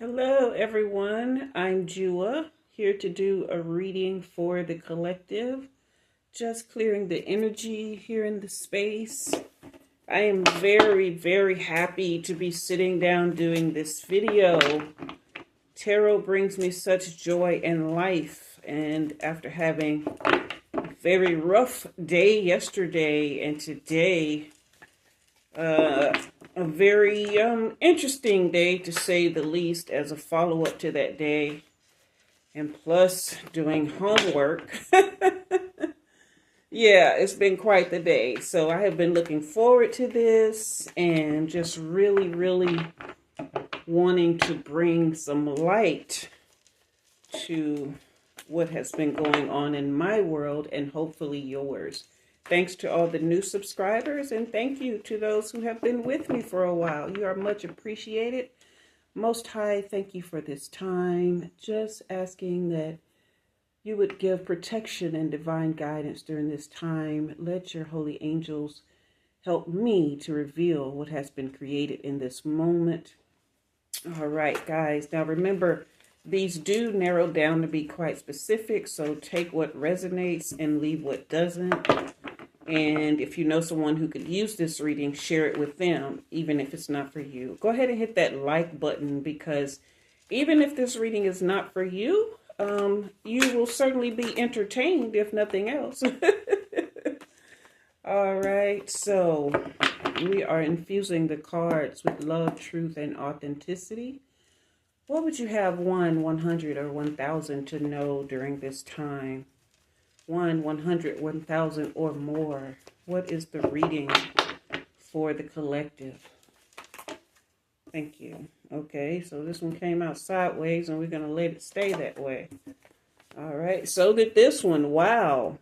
Hello, everyone. I'm Jua, here to do a reading for the collective, just clearing the energy here in the space. I am very, very happy to be sitting down doing this video. Tarot brings me such joy and life, and after having a very rough day yesterday and today, a very interesting day to say the least as a follow-up to that day, and plus doing homework. Yeah, it's been quite the day. So I have been looking forward to this and just really wanting to bring some light to what has been going on in my world and hopefully yours. Thanks to all the new subscribers, and thank you to those who have been with me for a while. You are much appreciated. Most High, thank you for this time. Just asking that you would give protection and divine guidance during this time. Let your holy angels help me to reveal what has been created in this moment. All right, guys. Now remember, these do narrow down to be quite specific, so take what resonates and leave what doesn't. And if you know someone who could use this reading, share it with them, even if it's not for you. Go ahead and hit that like button, because even if this reading is not for you, you will certainly be entertained, if nothing else. All right, so we are infusing the cards with love, truth, and authenticity. What would you have 1, 100, or 1,000 to know during this time? 1, 100, 1,000, or more. What is the reading for the collective? Thank you. Okay, so this one came out sideways, and we're going to let it stay that way. All right, so did this one. Wow.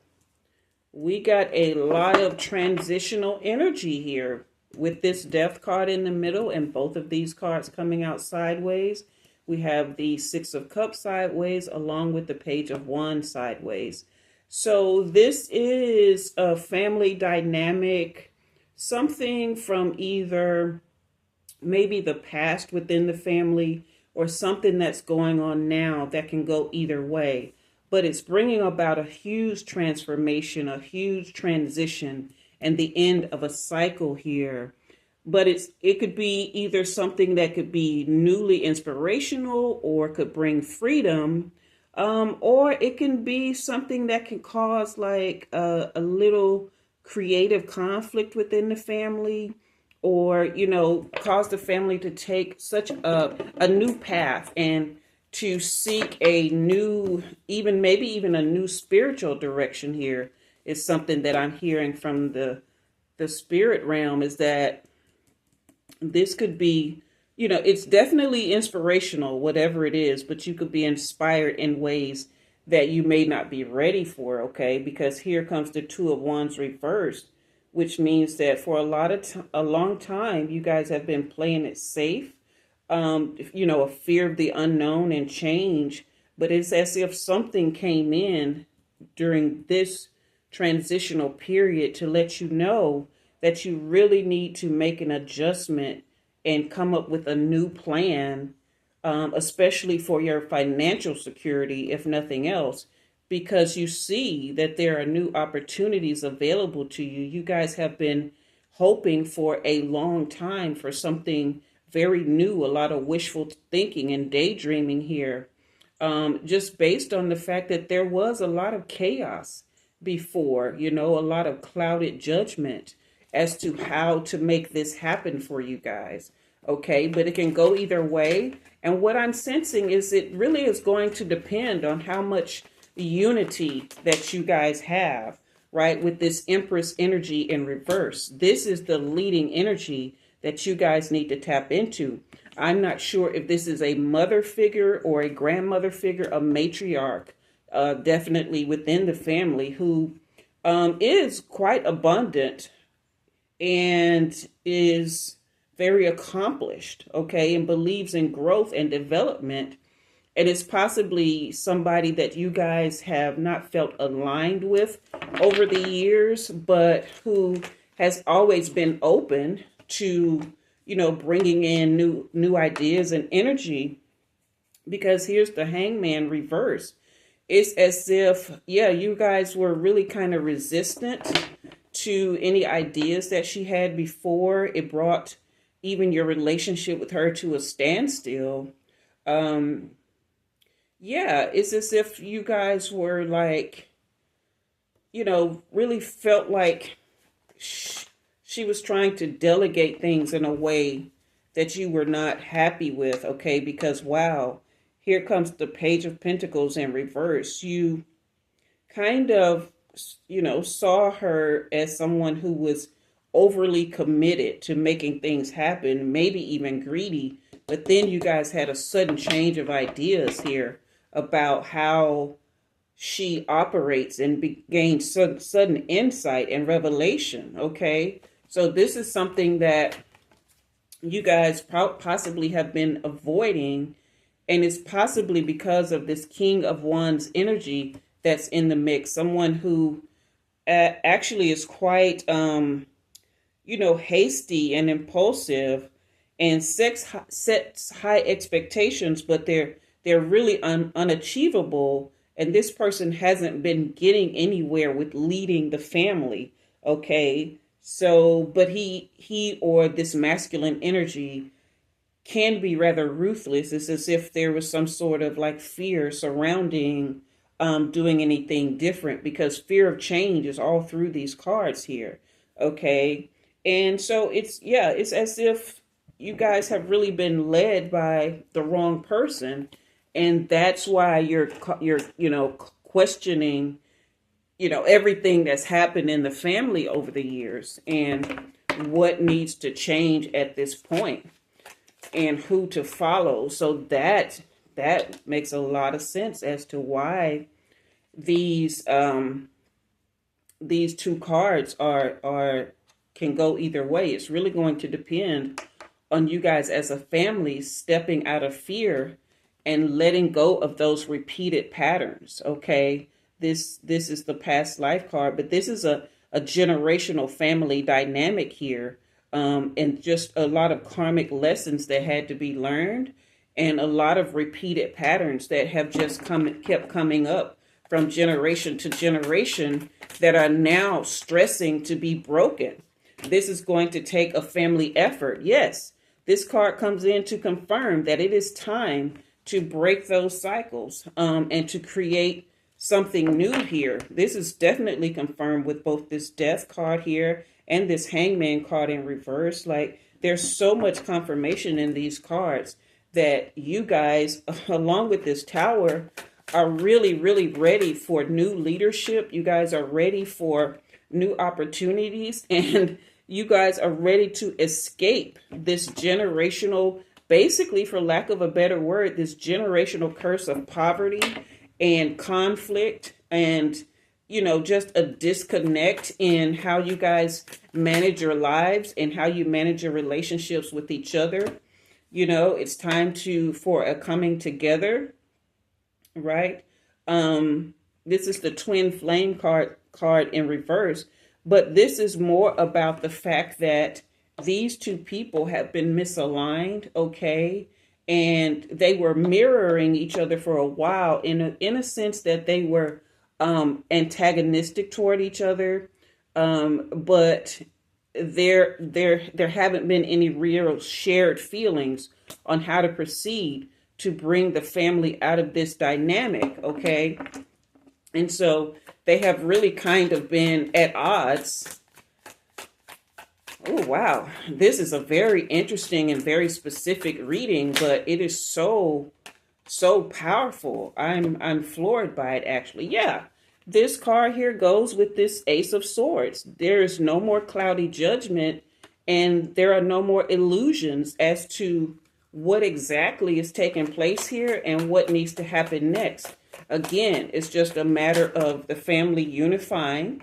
We got a lot of transitional energy here with this death card in the middle and both of these cards coming out sideways. We have the Six of Cups sideways along with the Page of Wands sideways. So this is a family dynamic, something from either maybe the past within the family or something that's going on now that can go either way. But it's bringing about a huge transformation, a huge transition, and the end of a cycle here. But it could be either something that could be newly inspirational or could bring freedom. Or it can be something that can cause like a little creative conflict within the family, or, cause the family to take such a new path and to seek a new, maybe even a new spiritual direction here is something that I'm hearing from the spirit realm, is that this could be, it's definitely inspirational, whatever it is, but you could be inspired in ways that you may not be ready for, okay? Because here comes the Two of Wands reversed, which means that for a long time, you guys have been playing it safe, a fear of the unknown and change, but it's as if something came in during this transitional period to let you know that you really need to make an adjustment and come up with a new plan, especially for your financial security, if nothing else, because you see that there are new opportunities available to you. You guys have been hoping for a long time for something very new, a lot of wishful thinking and daydreaming here, just based on the fact that there was a lot of chaos before, a lot of clouded judgment as to how to make this happen for you guys. Okay, but it can go either way. And what I'm sensing is it really is going to depend on how much unity that you guys have, right? With this Empress energy in reverse. This is the leading energy that you guys need to tap into. I'm not sure if this is a mother figure or a grandmother figure, a matriarch, definitely within the family, who is quite abundant and is very accomplished, okay, and believes in growth and development. And it's possibly somebody that you guys have not felt aligned with over the years, but who has always been open to, bringing in new ideas and energy because here's the Hangman reverse. It's as if, yeah, you guys were really kind of resistant to any ideas that she had before. It brought even your relationship with her to a standstill. Um, yeah, it's as if you guys were like, really felt like she was trying to delegate things in a way that you were not happy with, okay? Because, wow, here comes the Page of Pentacles in reverse. You kind of, saw her as someone who was overly committed to making things happen, maybe even greedy. But then you guys had a sudden change of ideas here about how she operates and gains sudden insight and revelation. Okay. So this is something that you guys possibly have been avoiding. And it's possibly because of this King of Wands energy that's in the mix. Someone who actually is quite, hasty and impulsive and sets high expectations, but they're really unachievable. And this person hasn't been getting anywhere with leading the family. Okay. So, but he or this masculine energy can be rather ruthless. It's as if there was some sort of like fear surrounding doing anything different, because fear of change is all through these cards here. Okay. And so it's as if you guys have really been led by the wrong person. And that's why you're questioning, everything that's happened in the family over the years and what needs to change at this point and who to follow. So that makes a lot of sense as to why these two cards are can go either way. It's really going to depend on you guys as a family stepping out of fear and letting go of those repeated patterns. Okay, this is the past life card, but this is a generational family dynamic here. And just a lot of karmic lessons that had to be learned, and a lot of repeated patterns that have just kept coming up from generation to generation that are now stressing to be broken. This is going to take a family effort. Yes, this card comes in to confirm that it is time to break those cycles and to create something new here. This is definitely confirmed with both this Death card here and this Hangman card in reverse. Like, there's so much confirmation in these cards that you guys, along with this Tower, are really, really ready for new leadership. You guys are ready for new opportunities, and you guys are ready to escape this generational, basically, for lack of a better word, this generational curse of poverty and conflict and, just a disconnect in how you guys manage your lives and how you manage your relationships with each other. It's time for a coming together, right? This is the Twin Flame card in reverse, but this is more about the fact that these two people have been misaligned, okay? And they were mirroring each other for a while in a sense that they were antagonistic toward each other, but there haven't been any real shared feelings on how to proceed to bring the family out of this dynamic, okay? And so they have really kind of been at odds. Oh, wow. This is a very interesting and very specific reading, but it is so powerful. I'm floored by it, actually. Yeah. This card here goes with this Ace of Swords. There is no more cloudy judgment, and there are no more illusions as to what exactly is taking place here and what needs to happen next. Again, it's just a matter of the family unifying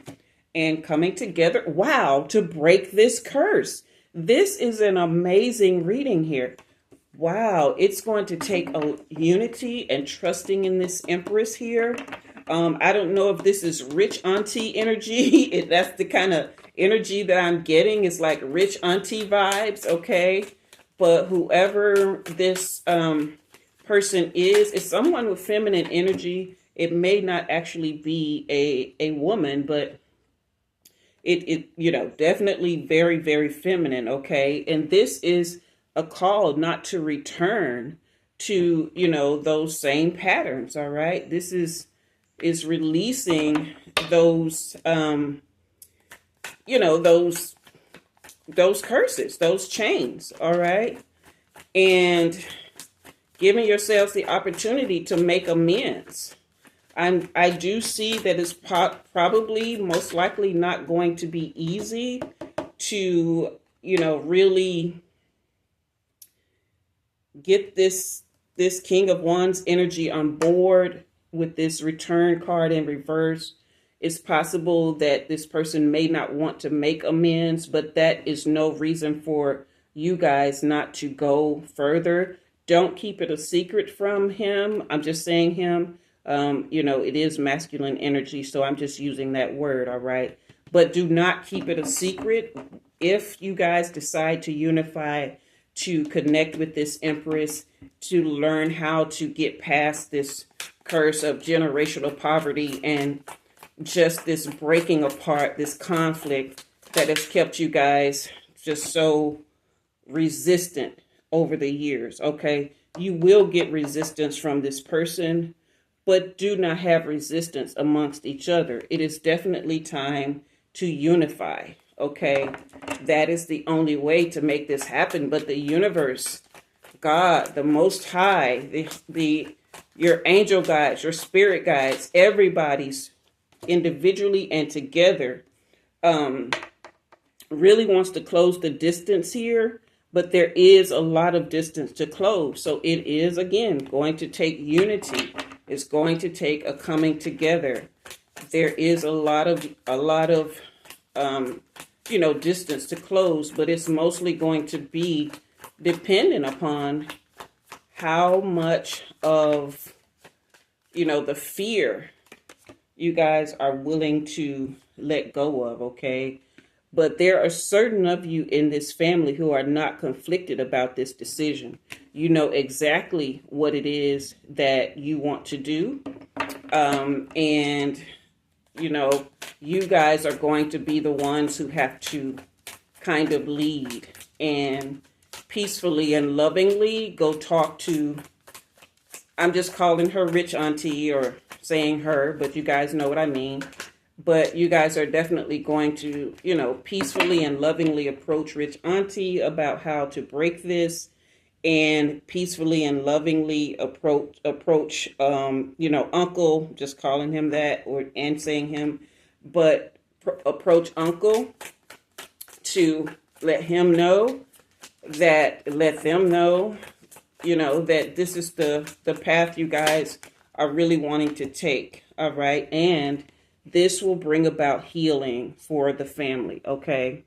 and coming together. Wow, to break this curse. This is an amazing reading here. Wow, it's going to take a unity and trusting in this Empress here. I don't know if this is rich auntie energy. That's the kind of energy that I'm getting. It's like rich auntie vibes, okay? But whoever this person is someone with feminine energy. It may not actually be a woman, but it definitely very, very feminine. Okay. And this is a call not to return to, those same patterns. All right. This is releasing those, those curses, those chains. All right. And giving yourselves the opportunity to make amends. I do see that it's probably most likely not going to be easy to, really get this King of Wands energy on board with this return card in reverse. It's possible that this person may not want to make amends, but that is no reason for you guys not to go further. Don't keep it a secret from him. I'm just saying him. It is masculine energy, so I'm just using that word, all right? But do not keep it a secret. If you guys decide to unify, to connect with this Empress, to learn how to get past this curse of generational poverty and just this breaking apart, this conflict that has kept you guys just so resistant over the years, okay? You will get resistance from this person, but do not have resistance amongst each other. It is definitely time to unify, okay? That is the only way to make this happen. But the universe, God, the Most High, your angel guides, your spirit guides, everybody's individually and together really wants to close the distance here, but there is a lot of distance to close. So it is, again, going to take unity. It's going to take a coming together. There is a lot of distance to close, but it's mostly going to be dependent upon how much of, the fear you guys are willing to let go of, okay? But there are certain of you in this family who are not conflicted about this decision. You know exactly what it is that you want to do. And, you guys are going to be the ones who have to kind of lead and peacefully and lovingly go talk to, I'm just calling her Rich Auntie or saying her, but you guys know what I mean. But you guys are definitely going to, peacefully and lovingly approach Rich Auntie about how to break this, and peacefully and lovingly approach, Uncle, just calling him that and saying him, but approach Uncle to let them know that this is the path you guys are really wanting to take. All right. And this will bring about healing for the family, okay?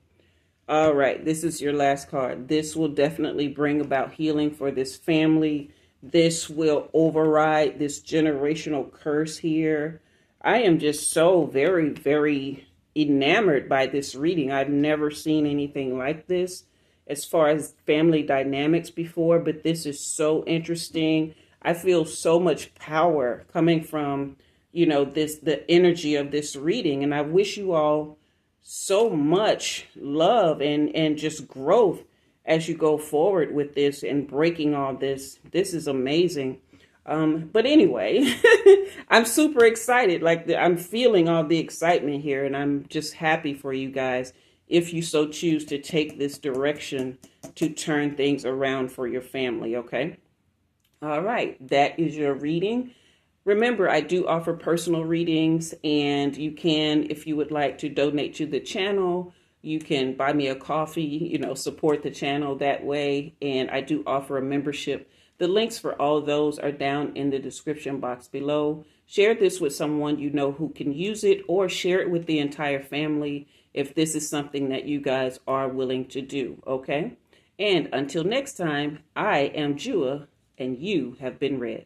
All right, this is your last card. This will definitely bring about healing for this family. This will override this generational curse here. I am just so very, very enamored by this reading. I've never seen anything like this as far as family dynamics before, but this is so interesting. I feel so much power coming from the energy of this reading. And I wish you all so much love and just growth as you go forward with this and breaking all this. This is amazing. But anyway, I'm super excited. I'm feeling all the excitement here, and I'm just happy for you guys if you so choose to take this direction to turn things around for your family, okay? All right, that is your reading. Remember, I do offer personal readings, and you can, if you would like to donate to the channel, you can buy me a coffee, support the channel that way. And I do offer a membership. The links for all those are down in the description box below. Share this with someone you know who can use it, or share it with the entire family if this is something that you guys are willing to do, okay? And until next time, I am Jua, and you have been read.